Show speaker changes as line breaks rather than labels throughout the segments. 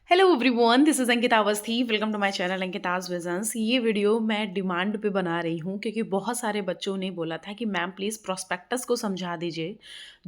Hello everyone, this is Ankita Awasthi. Welcome to my channel Ankita's visions. ये video मैं demand पे बना रही हूँ क्योंकि बहुत सारे बच्चों ने बोला था कि मैम प्लीज़ प्रोस्पेक्टस को समझा दीजिए,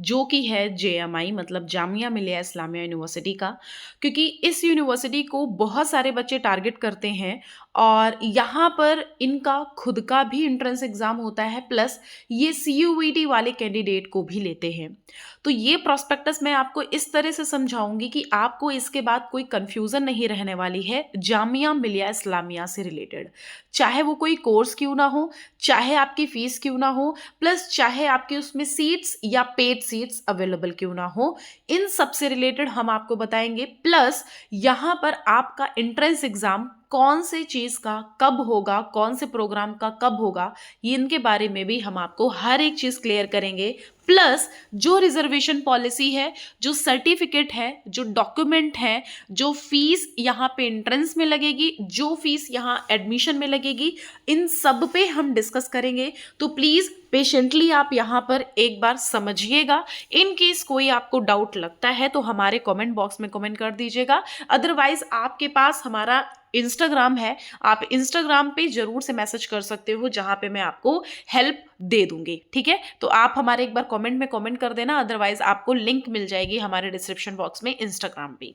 जो कि है जेएमआई मतलब जामिया मिलिया इस्लामिया यूनिवर्सिटी का। क्योंकि इस यूनिवर्सिटी को बहुत सारे बच्चे टारगेट करते हैं और यहाँ पर इनका खुद का भी एंट्रेंस एग्ज़ाम होता है, प्लस ये सीयूईटी वाले कैंडिडेट को भी लेते हैं। तो ये प्रोस्पेक्टस मैं आपको इस तरह से समझाऊंगी कि आपको इसके बाद कोई कंफ्यूजन नहीं रहने वाली है जामिया मिलिया इस्लामिया से रिलेटेड। चाहे वो कोई कोर्स क्यों ना हो, चाहे आपकी फीस क्यों ना हो, प्लस चाहे आपके उसमें सीट्स या पेड सीट्स अवेलेबल क्यों ना हो, इन सब से रिलेटेड हम आपको बताएंगे। प्लस यहाँ पर आपका एंट्रेंस एग्जाम कौन से चीज का कब होगा, कौन से प्रोग्राम का कब होगा, ये इनके बारे में भी हम आपको हर एक चीज क्लियर करेंगे। प्लस जो रिजर्वेशन पॉलिसी है, जो सर्टिफिकेट है, जो डॉक्यूमेंट है, जो फीस यहाँ पे एंट्रेंस में लगेगी, जो फीस यहाँ एडमिशन में लगेगी, इन सब पे हम डिस्कस करेंगे। तो प्लीज पेशेंटली आप यहाँ पर एक बार समझिएगा। इन केस कोई आपको डाउट लगता है तो हमारे कमेंट बॉक्स में कमेंट कर दीजिएगा। अदरवाइज आपके पास हमारा इंस्टाग्राम है, आप इंस्टाग्राम पे जरूर से मैसेज कर सकते हो, जहां पे मैं आपको हेल्प दे दूंगी। ठीक है, तो आप हमारे एक बार कमेंट में कमेंट कर देना, अदरवाइज आपको लिंक मिल जाएगी हमारे डिस्क्रिप्शन बॉक्स में इंस्टाग्राम पे।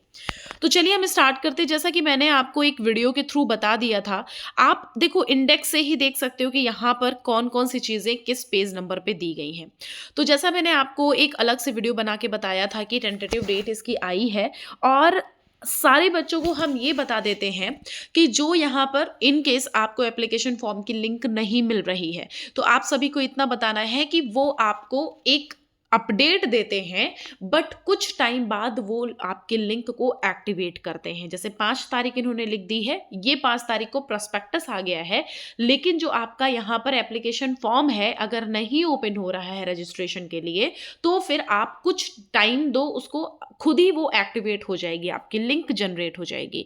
तो चलिए हम स्टार्ट करते हैं। जैसा कि मैंने आपको एक वीडियो के थ्रू बता दिया था, आप देखो इंडेक्स से ही देख सकते हो कि यहाँ पर कौन कौन सी चीजें किस पेज नंबर पे दी गई हैं। तो जैसा मैंने आपको एक अलग से वीडियो बना के बताया था कि टेंटेटिव डेट इसकी आई है, और सारे बच्चों को हम ये बता देते हैं कि जो यहाँ पर इन केस आपको एप्लीकेशन फॉर्म की लिंक नहीं मिल रही है, तो आप सभी को इतना बताना है कि वो आपको एक अपडेट देते हैं, बट कुछ टाइम बाद वो आपके लिंक को एक्टिवेट करते हैं। जैसे 5 तारीख इन्होंने लिख दी है, ये 5 तारीख को प्रोस्पेक्टस आ गया है, लेकिन जो आपका यहाँ पर एप्लीकेशन फॉर्म है अगर नहीं ओपन हो रहा है रजिस्ट्रेशन के लिए, तो फिर आप कुछ टाइम दो उसको, खुद ही वो एक्टिवेट हो जाएगी, आपकी लिंक जनरेट हो जाएगी।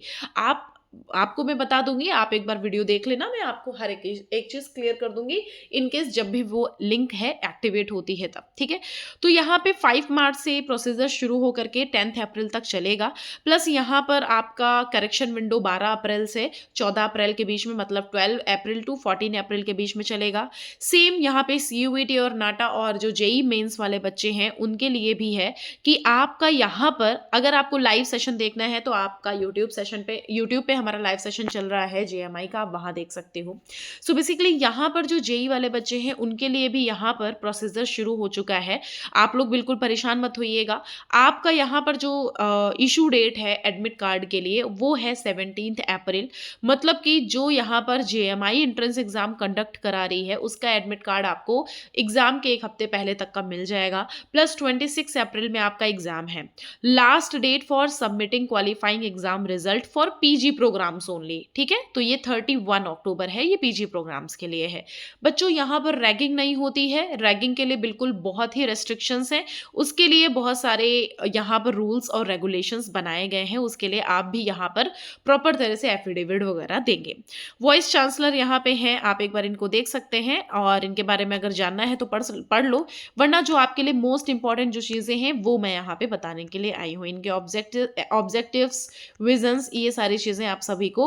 आपको मैं बता दूंगी, आप एक बार वीडियो देख लेना, मैं आपको हर एक चीज क्लियर कर दूंगी इन केस जब भी वो लिंक है एक्टिवेट होती है तब। ठीक है, तो यहाँ पे 5 मार्च से प्रोसीजर शुरू होकर के 10 अप्रैल तक चलेगा। प्लस यहाँ पर आपका करेक्शन विंडो 12 अप्रैल से 14 अप्रैल के बीच में, मतलब 12 अप्रैल टू 14 अप्रैल के बीच में चलेगा। सेम यहाँ पे सीयूईटी और नाटा और जो जेई मेंस वाले बच्चे हैं उनके लिए भी है कि आपका यहाँ पर अगर आपको लाइव सेशन देखना है तो आपका यूट्यूब पे हमारा लाइव सेशन चल रहा है जेएमआई का, आप वहां देख सकते हो। सो बेसिकली यहाँ पर जो जेई वाले बच्चे हैं उनके लिए भी यहाँ पर प्रोसीजर शुरू हो चुका है। आप लोग बिल्कुल परेशान मत होइएगा। आपका यहाँ पर जो इशू डेट है एडमिट कार्ड के लिए वो है 17 अप्रैल, मतलब कि जो यहाँ पर जेएमआई एंट्रेंस एग्जाम कंडक्ट करा रही है उसका एडमिट कार्ड आपको एग्जाम के एक हफ्ते पहले तक का मिल जाएगा। प्लस 26 अप्रैल में आपका एग्जाम है। Last date for submitting qualifying exam result for PG programmes only. ठीक है, तो ये 31 अक्टूबर है, ये पीजी प्रोग्राम्स के लिए है। बच्चों यहाँ पर रैगिंग नहीं होती है, रैगिंग के लिए बिल्कुल बहुत ही रेस्ट्रिक्शंस हैं, उसके लिए बहुत सारे यहाँ पर रूल्स और रेगुलेशंस बनाए गए हैं, उसके लिए आप भी यहाँ पर प्रॉपर तरह से एफिडेविट वगैरह देंगे। वॉइस चांसलर यहाँ पे हैं, आप एक बार इनको देख सकते हैं, और इनके बारे में अगर जानना है तो पढ़ लो, वरना जो आपके लिए मोस्ट इंपॉर्टेंट जो चीज़ें हैं वो मैं यहाँ पे बताने के लिए आई हूँ। इनके ऑब्जेक्टिव्स, विजन्स, ये सारी चीज़ें आप सभी को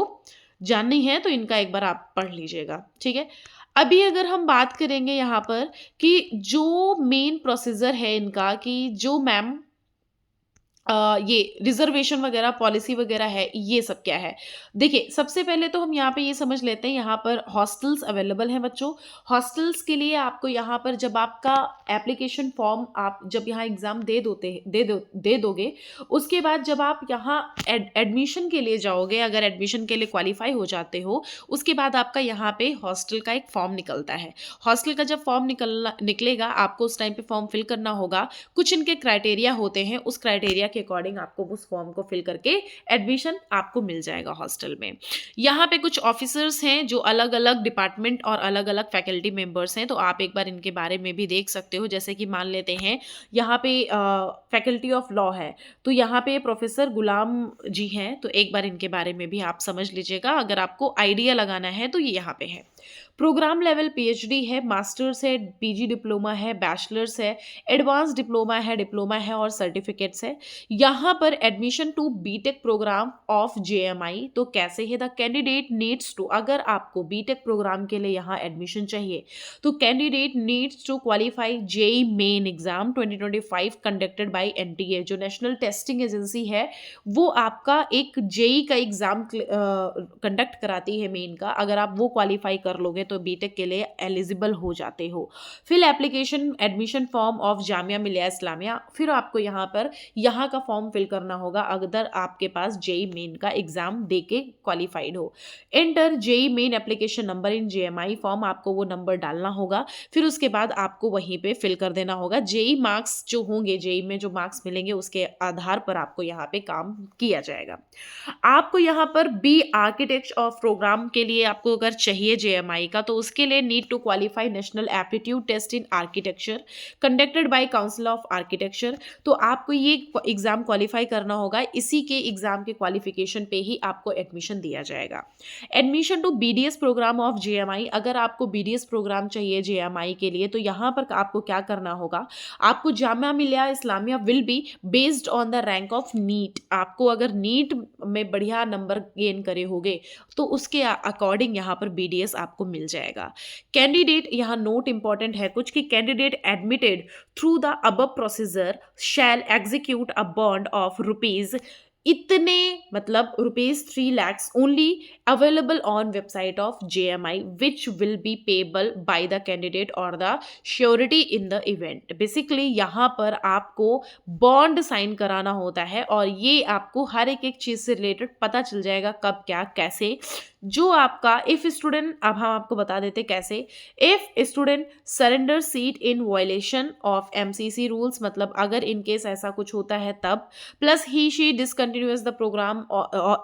जाननी है, तो इनका एक बार आप पढ़ लीजिएगा। ठीक है, अभी अगर हम बात करेंगे यहाँ पर कि जो मेन प्रोसीजर है इनका, कि जो मैम ये रिजर्वेशन वगैरह पॉलिसी वगैरह है, ये सब क्या है। देखिए, सबसे पहले तो हम यहाँ पे ये समझ लेते हैं, यहाँ पर हॉस्टल्स अवेलेबल हैं बच्चों। हॉस्टल्स के लिए आपको यहाँ पर जब आपका एप्लीकेशन फॉर्म आप जब यहाँ एग्जाम दे दोगे, उसके बाद जब आप यहाँ एडमिशन के लिए जाओगे, अगर एडमिशन के लिए क्वालिफाई हो जाते हो, उसके बाद आपका यहाँ पे हॉस्टल का एक फॉर्म निकलता है। हॉस्टल का जब फॉर्म निकलेगा, आपको उस टाइम पे फॉर्म फिल करना होगा। कुछ इनके क्राइटेरिया होते हैं, उस क्राइटेरिया के अकॉर्डिंग आपको उस फॉर्म को फिल करके एडमिशन आपको मिल जाएगा हॉस्टल में। यहाँ पे कुछ ऑफिसर्स हैं जो अलग अलग डिपार्टमेंट और अलग अलग फैकल्टी मेंबर्स हैं, तो आप एक बार इनके बारे में भी देख सकते हो। जैसे कि मान लेते हैं यहाँ पे फैकल्टी ऑफ लॉ है, तो यहाँ पे प्रोफेसर गुलाम जी हैं, तो एक बार इनके बारे में भी आप समझ लीजिएगा, अगर आपको आइडिया लगाना है तो ये यहाँ पे है। प्रोग्राम लेवल पीएचडी है, मास्टर्स है, पीजी डिप्लोमा है, बैचलर्स है, एडवांस डिप्लोमा है और सर्टिफिकेट्स है। यहाँ पर admission to BTech programme of JMI तो कैसे है, द कैंडिडेट नीड्स टू, अगर आपको बीटेक प्रोग्राम के लिए यहाँ एडमिशन चाहिए तो candidate needs to qualify JEE Main exam 2025 conducted by NTA, जो नेशनल टेस्टिंग एजेंसी है वो आपका एक जेई का एग्जाम कंडक्ट कराती है मेन का। अगर आप वो क्वालिफाई कर लोगे तो बीटेक के लिए एलिजिबल हो जाते हो। Fill application admission form of Jamia Millia Islamia, फिर आपको यहाँ पर यहाँ का फॉर्म फिल करना होगा अगर आपके पास जेई मेन का एग्जाम दे के क्वालिफाइड हो। Enter JEE Main application number in JMI form, आपको वो नंबर डालना होगा, फिर उसके बाद आपको वहीं पे फिल कर देना होगा। जेई मार्क्स जो होंगे, जेई में जो मार्क्स मिलेंगे उसके आधार पर आपको यहाँ पे काम किया जाएगा। आपको यहाँ पर बी आर्किटेक्ट ऑफ प्रोग्राम के लिए आपको अगर चाहिए जेएमआई का तो उसके लिए need to qualify national aptitude test in architecture conducted by council of architecture, तो आपको ये एग्जाम क्वालिफाई करना होगा। इसी के एग्जाम के क्वालिफिकेशन पे ही आपको एडमिशन दिया जाएगा। Admission to BDS programme of JMI, अगर आपको बीडीएस प्रोग्राम चाहिए जेएमआई के लिए तो यहाँ पर आपको क्या करना होगा, आपको Jamia Millia Islamia will be based on the rank of NEET, आपको अगर नीट में बढ़िया नंबर गेन करे होगे तो उसके अकॉर्डिंग यहाँ पर बीडीएस आपको मिल जाएगा। कैंडिडेट, यहाँ नोट इंपॉर्टेंट है कुछ कि candidate admitted through the above procedure shall execute a bond of rupees इतने, मतलब ₹3 lakhs only available on website of JMI which will be payable by the candidate और the surety in the event. Basically यहाँ पर आपको bond sign कराना होता है और ये आपको हर एक चीज से रिलेटेड पता चल जाएगा कब क्या कैसे। जो आपका इफ स्टूडेंट, अब हम आपको बता देते कैसे, if student surrender seat in violation of MCC rules, मतलब अगर इन केस ऐसा कुछ होता है तब, plus he she discontinues the programme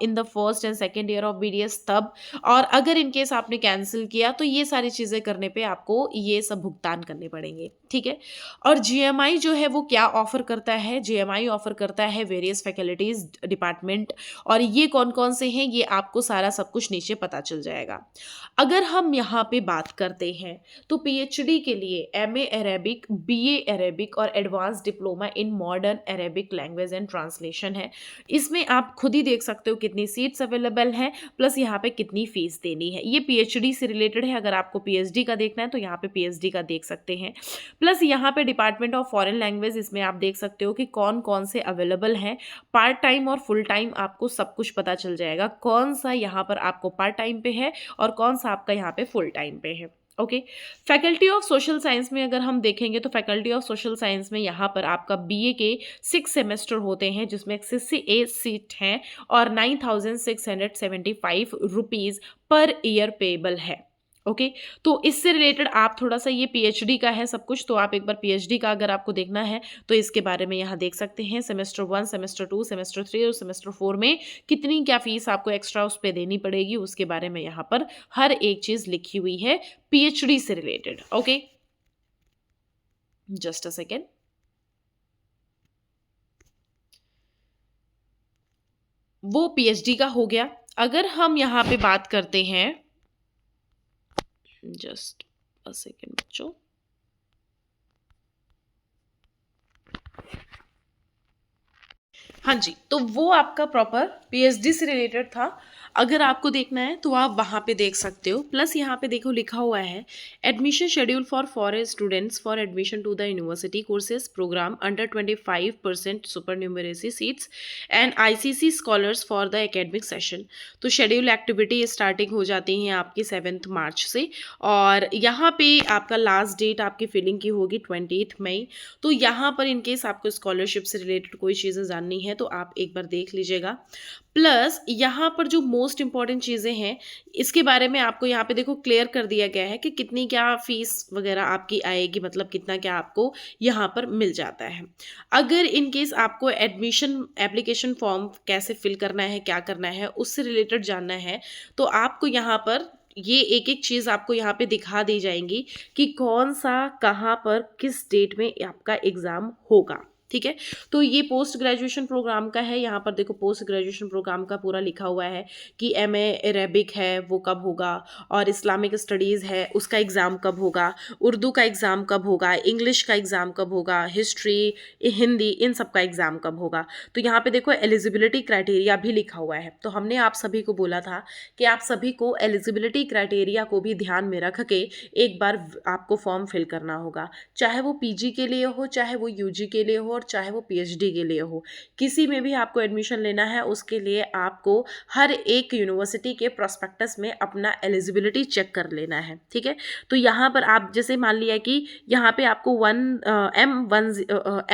in the first and second year of BDS तब, और अगर इन केस आपने कैंसिल किया तो ये सारी चीजें करने पे आपको ये सब भुगतान करने पड़ेंगे, ठीक है। और जीएमआई जो है वो क्या ऑफर करता है, जीएमआई ऑफर करता है वेरियस फैकल्टीज डिपार्टमेंट, और ये कौन कौन से हैं ये आपको सारा सब कुछ नीचे पता चल जाएगा। अगर हम यहाँ पे बात करते हैं तो पीएचडी के लिए एमए अरेबिक, बीए अरेबिक और advance diploma in modern Arabic language and translation है। इसमें आप खुद ही देख सकते हो कितनी सीट्स अवेलेबल हैं, प्लस यहाँ पे कितनी फीस देनी है। ये पीएचडी से रिलेटेड है, अगर आपको पीएचडी का देखना है तो यहाँ पे पीएचडी का देख सकते हैं। प्लस यहाँ पे डिपार्टमेंट ऑफ फॉरेन लैंग्वेज, इसमें आप देख सकते हो कि कौन कौन से अवेलेबल हैं। पार्ट टाइम और फुल टाइम आपको सब कुछ पता चल जाएगा, कौन सा यहाँ पर आपको पार्ट टाइम पे है और कौन सा आपका यहाँ पे फुल टाइम पे है। Okay, faculty of social science में अगर हम देखेंगे तो फैकल्टी ऑफ सोशल साइंस में यहाँ पर आपका बीए के 6 सेमेस्टर होते हैं जिसमें 68 सीट हैं और 9,675 रुपीज़ पर ईयर पेबल है। ओके, तो इससे रिलेटेड आप थोड़ा सा, ये पीएचडी का है सब कुछ, तो आप एक बार पीएचडी का अगर आपको देखना है तो इसके बारे में यहाँ देख सकते हैं। सेमेस्टर 1, सेमेस्टर 2, सेमेस्टर 3 और सेमेस्टर 4 में कितनी क्या फीस आपको एक्स्ट्रा उस पर देनी पड़ेगी उसके बारे में यहाँ पर हर एक चीज़ लिखी हुई है पीएचडी से related. Okay, just a second. वो पीएचडी का हो गया। अगर हम यहाँ पे बात करते हैं, जस्ट अ सेकेंड बच्चों, हाँ जी, तो वो आपका प्रॉपर पीएचडी से रिलेटेड था। अगर आपको देखना है तो आप वहाँ पे देख सकते हो। प्लस यहाँ पे देखो लिखा हुआ है admission schedule for foreign students for admission to the university courses programme under 25% supernumerary seats and ICC scholars for the academic session. तो शेड्यूल एक्टिविटी स्टार्टिंग हो जाती हैं आपकी 7 मार्च से, और यहाँ पे आपका लास्ट डेट आपकी फिलिंग की होगी 20 मई। तो यहाँ पर इनकेस आपको स्कॉलरशिप से रिलेटेड कोई चीज़ें जाननी है तो आप एक बार देख लीजिएगा। प्लस यहाँ पर जो मोस्ट इंपॉर्टेंट चीज़ें हैं इसके बारे में आपको यहाँ पे देखो क्लियर कर दिया गया है कि कितनी क्या फीस वगैरह आपकी आएगी, मतलब कितना क्या आपको यहाँ पर मिल जाता है। अगर इन केस आपको एडमिशन एप्लीकेशन फॉर्म कैसे फिल करना है, क्या करना है, उससे रिलेटेड जानना है तो आपको यहाँ पर ये एक एक चीज़ आपको यहाँ पे दिखा दी जाएंगी कि कौन सा कहाँ पर किस डेट में आपका एग्ज़ाम होगा, ठीक है। तो ये पोस्ट ग्रेजुएशन प्रोग्राम का है, यहाँ पर देखो पोस्ट ग्रेजुएशन प्रोग्राम का पूरा लिखा हुआ है कि एमए अरेबिक है वो कब होगा, और इस्लामिक स्टडीज़ है उसका एग्ज़ाम कब होगा, उर्दू का एग्ज़ाम कब होगा, इंग्लिश का एग्ज़ाम कब होगा, हिस्ट्री, हिंदी, इन सब का एग्ज़ाम कब होगा। तो यहाँ पे देखो एलिजिबिलिटी क्राइटेरिया भी लिखा हुआ है। तो हमने आप सभी को बोला था कि आप सभी को एलिजिबिलिटी क्राइटेरिया को भी ध्यान में रख के एक बार आपको फॉर्म फिल करना होगा, चाहे वो पीजी के लिए हो, चाहे वो यूजी के लिए हो, और चाहे वो पीएचडी के लिए हो। किसी में भी आपको एडमिशन लेना है उसके लिए आपको हर एक यूनिवर्सिटी के प्रोस्पेक्टस में अपना एलिजिबिलिटी चेक कर लेना है, ठीक है। तो यहाँ पर आप जैसे मान लिया कि यहाँ पे आपको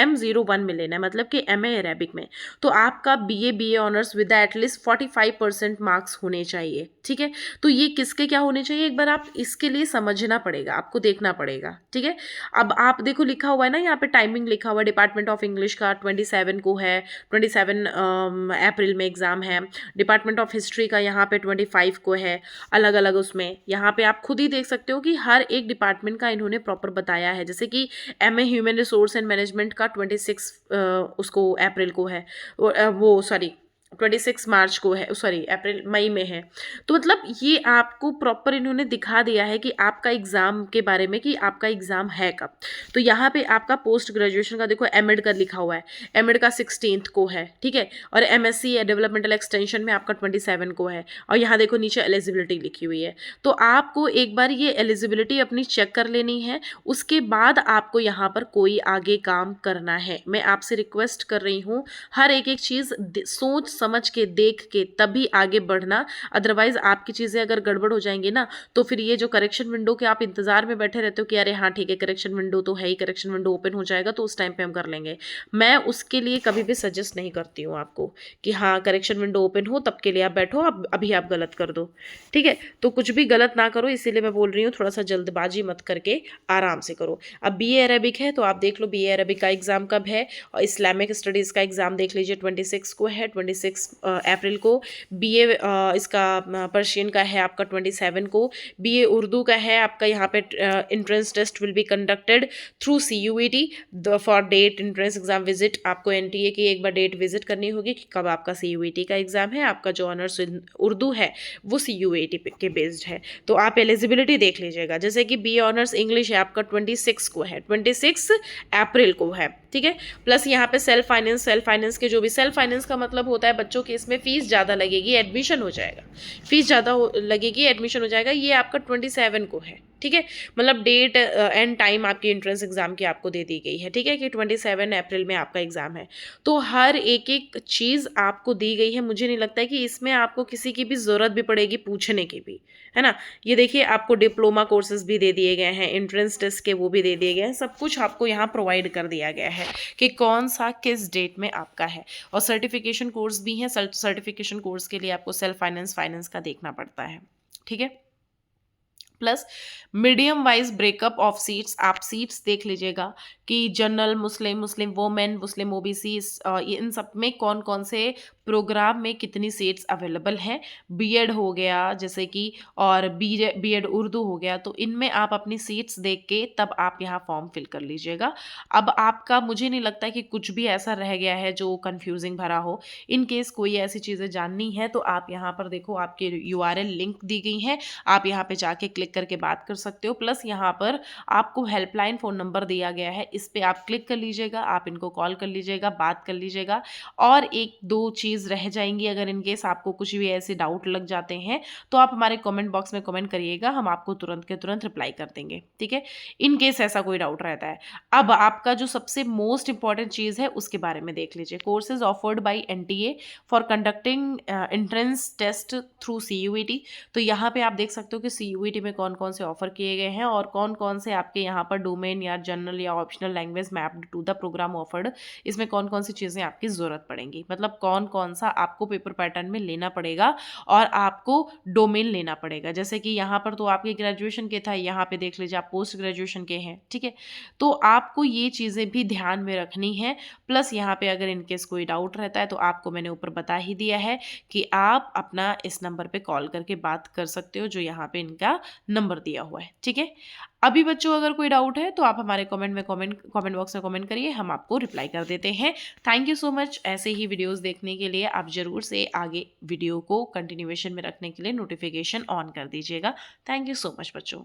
M01 में लेना है, मतलब कि एमए अरेबिक में, तो आपका BA honours with at least 45% marks होने चाहिए, ठीक है। तो ये किसके क्या होने चाहिए एक बार आप इसके लिए समझना पड़ेगा, आपको देखना पड़ेगा, ठीक है। अब आप देखो लिखा हुआ है ना यहाँ पे, टाइमिंग लिखा हुआ है, डिपार्टमेंट ऑफ इंग्लिश का 27 को है, 27 अप्रैल में एग्ज़ाम है। डिपार्टमेंट ऑफ हिस्ट्री का यहाँ पे 25 को है, अलग अलग उसमें। यहाँ पे आप खुद ही देख सकते हो कि हर एक डिपार्टमेंट का इन्होंने प्रॉपर बताया है। जैसे कि MA human resource and management का 26 उसको अप्रैल को है, वो सॉरी 26 मार्च को है, सॉरी अप्रैल मई में है। तो मतलब ये आपको प्रॉपर इन्होंने दिखा दिया है कि आपका एग्ज़ाम के बारे में, कि आपका एग्ज़ाम है कब। तो यहाँ पे आपका पोस्ट ग्रेजुएशन का देखो एमएड का लिखा हुआ है, एमएड का 16 को है, ठीक है। और एमएससी डेवलपमेंटल एक्सटेंशन में आपका 27 को है, और यहाँ देखो नीचे एलिजिबिलिटी लिखी हुई है। तो आपको एक बार ये एलिजिबिलिटी अपनी चेक कर लेनी है, उसके बाद आपको यहाँ पर कोई आगे काम करना है। मैं आपसे रिक्वेस्ट कर रही हूँ, हर एक चीज़ सोच समझ के देख के तभी आगे बढ़ना, अदरवाइज आपकी चीज़ें अगर गड़बड़ हो जाएंगी ना, तो फिर ये जो करेक्शन विंडो के आप इंतजार में बैठे रहते हो कि अरे हाँ ठीक है करेक्शन विंडो तो है ही, करेक्शन विंडो ओपन हो जाएगा तो उस टाइम पे हम कर लेंगे, मैं उसके लिए कभी भी सजेस्ट नहीं करती हूँ आपको कि हाँ करेक्शन विंडो ओपन हो तब के लिए आप बैठो, अब अभी आप गलत कर दो, ठीक है। तो कुछ भी गलत ना करो, इसीलिए मैं बोल रही हूँ थोड़ा सा जल्दबाजी मत करके आराम से करो। अब बीए अरेबिक है तो आप देख लो बीए अरेबिक का एग्ज़ाम कब है, और इस्लामिक स्टडीज़ का एग्ज़ाम देख लीजिए 26 को है, 26 अप्रैल को। बीए इसका पर्शियन का है आपका 27 को। बीए उर्दू का है आपका, यहाँ पे entrance test will be conducted through CUET for date entrance exam visit. आपको NTA की एक बार डेट विजिट करनी होगी कि कब आपका CUET का एग्ज़ाम है। आपका जो ऑनर्स उर्दू है वो CUET के बेस्ड है। तो आप एलिजिबिलिटी देख लीजिएगा, जैसे कि BA ऑनर्स इंग्लिश है आपका 26 को है, 26 अप्रैल को है, ठीक है। प्लस यहाँ पे सेल्फ फाइनेंस के जो भी, सेल्फ फाइनेंस का मतलब होता है बच्चों के इसमें फीस ज़्यादा लगेगी, एडमिशन हो जाएगा, फीस ज़्यादा लगेगी, एडमिशन हो जाएगा। ये आपका 27 को है, ठीक है। मतलब डेट एंड टाइम आपकी एंट्रेंस एग्जाम की आपको दे दी गई है, ठीक है, कि 27 अप्रैल में आपका एग्जाम है। तो हर एक चीज़ आपको दी गई है, मुझे नहीं लगता है कि इसमें आपको किसी की भी ज़रूरत भी पड़ेगी पूछने की भी, है ना। ये देखिए आपको डिप्लोमा कोर्सेज भी दे दिए गए हैं, एंट्रेंस टेस्ट के वो भी दे दिए गए हैं, सब कुछ आपको यहाँ प्रोवाइड कर दिया गया है कि कौन सा किस डेट में आपका है। और सर्टिफिकेशन कोर्स भी हैं, सर्टिफिकेशन कोर्स के लिए आपको सेल्फ फाइनेंस का देखना पड़ता है, ठीक है। Plus medium wise breakup of seats, आप सीट्स देख लीजिएगा कि जनरल, मुस्लिम वोमेन, मुस्लिम OBC, इन सब में कौन कौन से प्रोग्राम में कितनी सीट्स अवेलेबल हैं। बीएड हो गया जैसे कि, और बीएड उर्दू हो गया, तो इनमें आप अपनी सीट्स देख के तब आप यहाँ फॉर्म फिल कर लीजिएगा। अब आपका, मुझे नहीं लगता कि कुछ भी ऐसा रह गया है जो कंफ्यूजिंग भरा हो। इन केस कोई ऐसी चीज़ें जाननी है तो आप यहाँ पर देखो आपके URL लिंक दी गई हैं, आप यहाँ पे जाके क्लिक करके बात कर सकते हो। प्लस यहाँ पर आपको हेल्पलाइन फ़ोन नंबर दिया गया है, इस पर आप क्लिक कर लीजिएगा, आप इनको कॉल कर लीजिएगा, बात कर लीजिएगा। और एक दो चीज़ रह जाएंगी, अगर इनकेस आपको कुछ भी ऐसे डाउट लग जाते हैं तो आप हमारे कमेंट बॉक्स में कमेंट करिएगा, हम आपको तुरंत के तुरंत रिप्लाई कर देंगे, ठीक है, इन केस ऐसा कोई डाउट रहता है। अब आपका जो सबसे मोस्ट इंपॉर्टेंट चीज़ है उसके बारे में देख लीजिए। Courses offered by NTA for conducting entrance test through CUET। तो यहाँ पे आप देख सकते हो कि CUET में कौन कौन से ऑफर किए गए हैं और कौन कौन से आपके यहाँ पर डोमेन या जनरल या optional language mapped to the programme offered, इसमें कौन कौन सी चीज़ें आपकी ज़रूरत पड़ेंगी, मतलब कौन कौन सा आपको पेपर पैटर्न में लेना पड़ेगा और आपको डोमेन लेना पड़ेगा। जैसे कि यहाँ पर तो आपके ग्रेजुएशन के था, यहाँ पे देख लीजिए आप पोस्ट ग्रेजुएशन के हैं, ठीक है। तो आपको ये चीज़ें भी ध्यान में रखनी है। प्लस यहाँ पे अगर इनकेस कोई डाउट रहता है तो आपको मैंने ऊपर बता ही दिया है कि आप अपना इस नंबर पे कॉल करके बात कर सकते हो, जो यहाँ पे इनका नंबर दिया हुआ है, ठीक है। अभी बच्चों अगर कोई डाउट है तो आप हमारे कमेंट बॉक्स में कमेंट करिए, हम आपको रिप्लाई कर देते हैं। Thank you so much. ऐसे ही वीडियोस देखने के लिए आप ज़रूर से आगे वीडियो को कंटिन्यूएशन में रखने के लिए नोटिफिकेशन ऑन कर दीजिएगा। थैंक यू सो मच बच्चों।